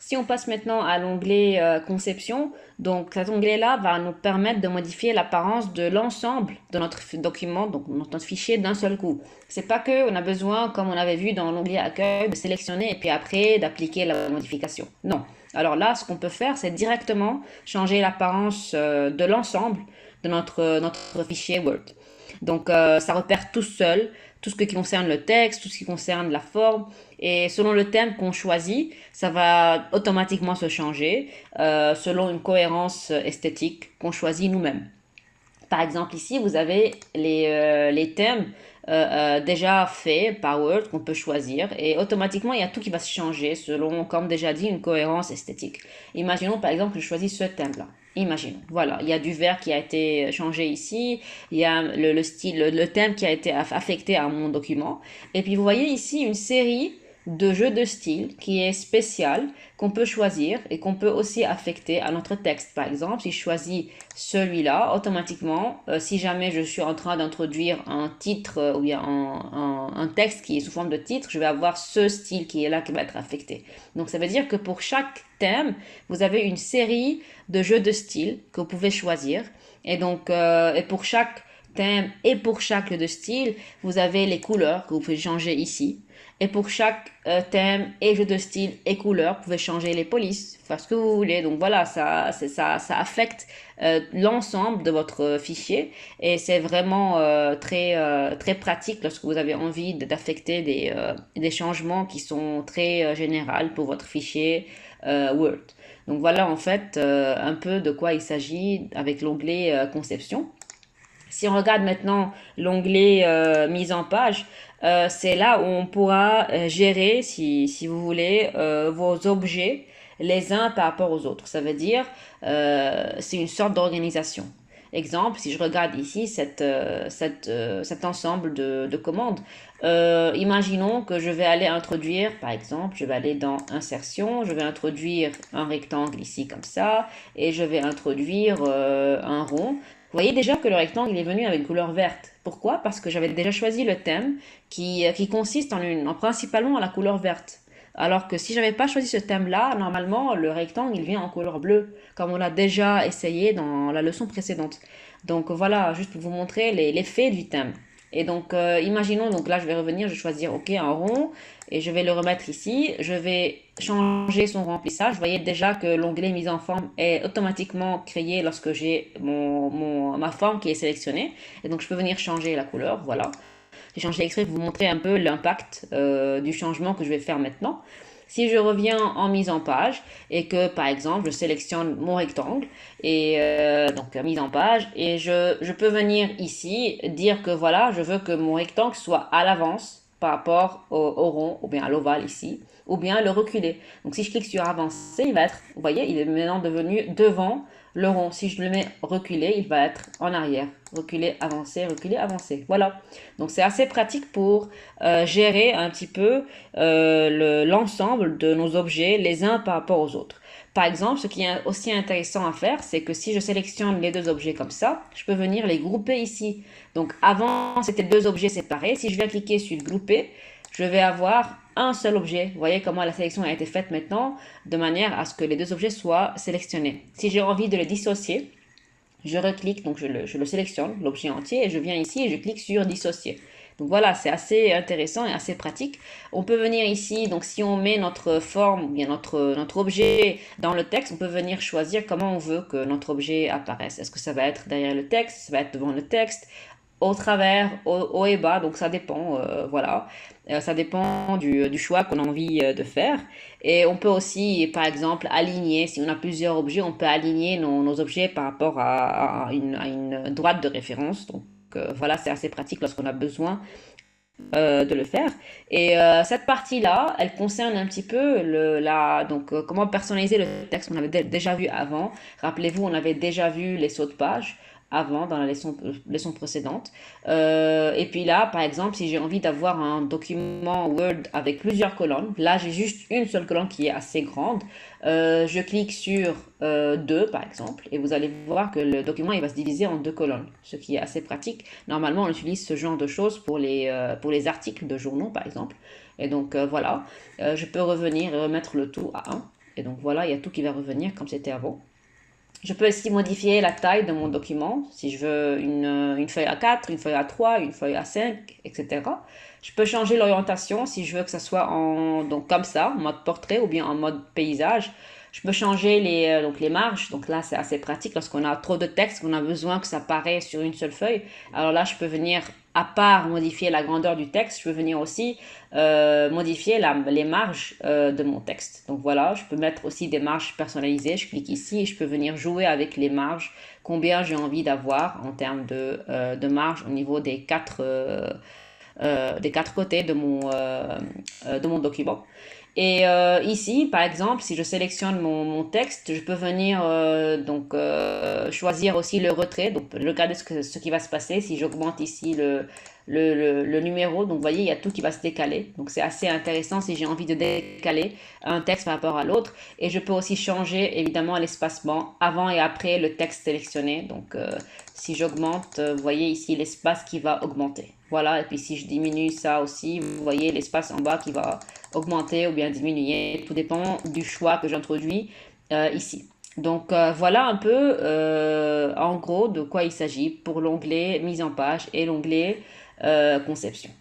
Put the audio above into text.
Si on passe maintenant à l'onglet conception, donc cet onglet-là va nous permettre de modifier l'apparence de l'ensemble de notre document, donc notre fichier d'un seul coup. C'est pas que on a besoin, comme on avait vu dans l'onglet accueil, de sélectionner et puis après d'appliquer la modification. Non. Alors là, ce qu'on peut faire, c'est directement changer l'apparence de l'ensemble de notre fichier Word. Donc, ça repère tout seul, tout ce qui concerne le texte, tout ce qui concerne la forme. Et selon le thème qu'on choisit, ça va automatiquement se changer selon une cohérence esthétique qu'on choisit nous-mêmes. Par exemple, ici, vous avez les thèmes déjà faits par Word qu'on peut choisir et automatiquement, il y a tout qui va se changer selon, comme déjà dit, une cohérence esthétique. Imaginons par exemple que je choisis ce thème-là. Imaginons, voilà, il y a du vert qui a été changé ici, il y a le style, le thème qui a été affecté à mon document. Et puis vous voyez ici une série de jeux de style qui est spécial, qu'on peut choisir et qu'on peut aussi affecter à notre texte. Par exemple, si je choisis celui-là, automatiquement, si jamais je suis en train d'introduire un titre ou bien un texte qui est sous forme de titre, je vais avoir ce style qui est là qui va être affecté. Donc ça veut dire que pour chaque thème, vous avez une série de jeux de style que vous pouvez choisir. Et donc, et pour chaque thème et pour chaque jeu de style, vous avez les couleurs que vous pouvez changer ici. Et pour chaque thème et jeu de style et couleur, vous pouvez changer les polices, faire ce que vous voulez. Donc voilà, ça affecte l'ensemble de votre fichier et c'est vraiment très pratique lorsque vous avez envie d'affecter des changements qui sont très généraux pour votre fichier Word. Donc voilà en fait un peu de quoi il s'agit avec l'onglet conception. Si on regarde maintenant l'onglet mise en page, c'est là où on pourra gérer, si vous voulez, vos objets les uns par rapport aux autres. Ça veut dire, c'est une sorte d'organisation. Exemple, si je regarde ici cet ensemble de commandes, imaginons que je vais aller introduire, par exemple, je vais aller dans insertion, je vais introduire un rectangle ici comme ça, et je vais introduire un rond. Vous voyez déjà que le rectangle il est venu avec une couleur verte. Pourquoi? Parce que j'avais déjà choisi le thème qui consiste en principalement la couleur verte. Alors que si j'avais pas choisi ce thème-là, normalement, le rectangle, il vient en couleur bleue, comme on l'a déjà essayé dans la leçon précédente. Donc voilà, juste pour vous montrer l'effet du thème. Et donc, imaginons, donc là, je vais revenir, je vais choisir, OK, un rond, et je vais le remettre ici. Je vais changer son remplissage. Vous voyez déjà que l'onglet mise en forme est automatiquement créé lorsque j'ai ma forme qui est sélectionnée. Et donc, je peux venir changer la couleur, voilà. J'ai changé exprès pour vous montrer un peu l'impact du changement que je vais faire maintenant. Si je reviens en mise en page et que par exemple je sélectionne mon rectangle et donc mise en page et je peux venir ici dire que voilà je veux que mon rectangle soit à l'avance par rapport au rond ou bien à l'ovale ici ou bien le reculer. Donc si je clique sur avancer, il va être, vous voyez, il est maintenant devenu devant le rond. Si je le mets reculer, il va être en arrière. Reculer, avancer. Voilà. Donc c'est assez pratique pour gérer un petit peu l'ensemble de nos objets les uns par rapport aux autres. Par exemple, ce qui est aussi intéressant à faire, c'est que si je sélectionne les deux objets comme ça, je peux venir les grouper ici. Donc avant, c'était deux objets séparés. Si je viens cliquer sur grouper, je vais avoir un seul objet. Vous voyez comment la sélection a été faite maintenant, de manière à ce que les deux objets soient sélectionnés. Si j'ai envie de les dissocier, je reclique, donc je le sélectionne, l'objet entier, et je viens ici et je clique sur dissocier. Donc voilà, c'est assez intéressant et assez pratique. On peut venir ici, donc si on met notre forme ou bien notre objet dans le texte, on peut venir choisir comment on veut que notre objet apparaisse. Est-ce que ça va être derrière le texte, ça va être devant le texte, au travers, haut et bas, donc ça dépend, voilà. Ça dépend du choix qu'on a envie de faire. Et on peut aussi, par exemple, aligner, si on a plusieurs objets, on peut aligner nos objets par rapport à une droite de référence. Donc voilà, c'est assez pratique lorsqu'on a besoin de le faire. Et cette partie-là, elle concerne un petit peu donc, comment personnaliser le texte qu'on avait déjà vu avant. Rappelez-vous, on avait déjà vu les sauts de page avant dans la leçon précédente. Et puis là, par exemple, si j'ai envie d'avoir un document Word avec plusieurs colonnes, là j'ai juste une seule colonne qui est assez grande. Je clique sur 2 par exemple et vous allez voir que le document il va se diviser en deux colonnes, ce qui est assez pratique. Normalement, on utilise ce genre de choses pour les articles de journaux par exemple. Et donc voilà, je peux revenir et remettre le tout à 1. Et donc voilà, il y a tout qui va revenir comme c'était avant. Je peux aussi modifier la taille de mon document, si je veux une feuille A4, une feuille A3, une feuille A5, etc. Je peux changer l'orientation si je veux que ça soit donc comme ça, en mode portrait ou bien en mode paysage. Je peux changer donc les marges, donc là c'est assez pratique lorsqu'on a trop de texte, qu'on a besoin que ça paraisse sur une seule feuille. Alors là je peux venir, à part modifier la grandeur du texte, je peux venir aussi modifier les marges de mon texte. Donc voilà, je peux mettre aussi des marges personnalisées. Je clique ici et je peux venir jouer avec les marges, combien j'ai envie d'avoir en termes de marge au niveau des quatre côtés de mon document. Et ici, par exemple, si je sélectionne mon texte, je peux venir choisir aussi le retrait. Donc, regarder ce qui va se passer si j'augmente ici le numéro. Donc, vous voyez, il y a tout qui va se décaler. Donc, c'est assez intéressant si j'ai envie de décaler un texte par rapport à l'autre. Et je peux aussi changer, évidemment, l'espacement avant et après le texte sélectionné. Donc, si j'augmente, vous voyez ici l'espace qui va augmenter. Voilà, et puis si je diminue ça aussi, vous voyez l'espace en bas qui va augmenter ou bien diminuer. Tout dépend du choix que j'introduis ici. Donc voilà un peu en gros de quoi il s'agit pour l'onglet mise en page et l'onglet conception.